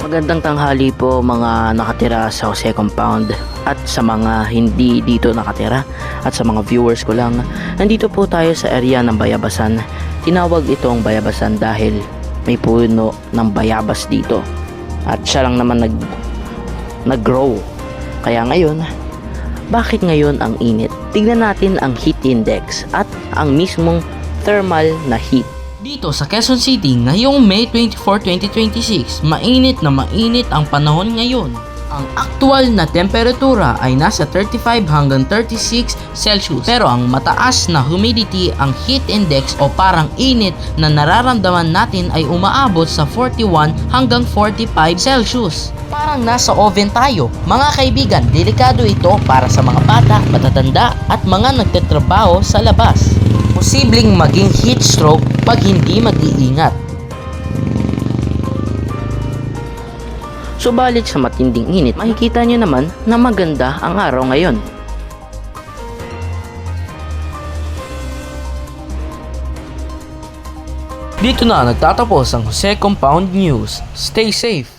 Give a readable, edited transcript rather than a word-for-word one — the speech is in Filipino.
Magandang tanghali po mga nakatira sa Jose Compound at sa mga hindi dito nakatira at sa mga viewers ko lang. Nandito po tayo sa area ng Bayabasan. Tinawag itong Bayabasan dahil may puno ng bayabas dito. At siya lang naman nag-grow. Kaya ngayon, bakit ngayon ang init? Tignan natin ang heat index at ang mismong thermal na heat. Dito sa Quezon City ngayong May 24, 2026, mainit na mainit ang panahon ngayon. Ang aktual na temperatura ay nasa 35 hanggang 36 Celsius. Pero ang mataas na humidity, ang heat index o parang init na nararamdaman natin ay umaabot sa 41 hanggang 45 Celsius. Parang nasa oven tayo. Mga kaibigan, delikado ito para sa mga bata, matatanda at mga nagtatrabaho sa labas. Posibleng maging heat stroke pag hindi mag-iingat. Subalit sa matinding init, makikita nyo naman na maganda ang araw ngayon. Dito na nagtatapos ang Jose Compound News. Stay safe!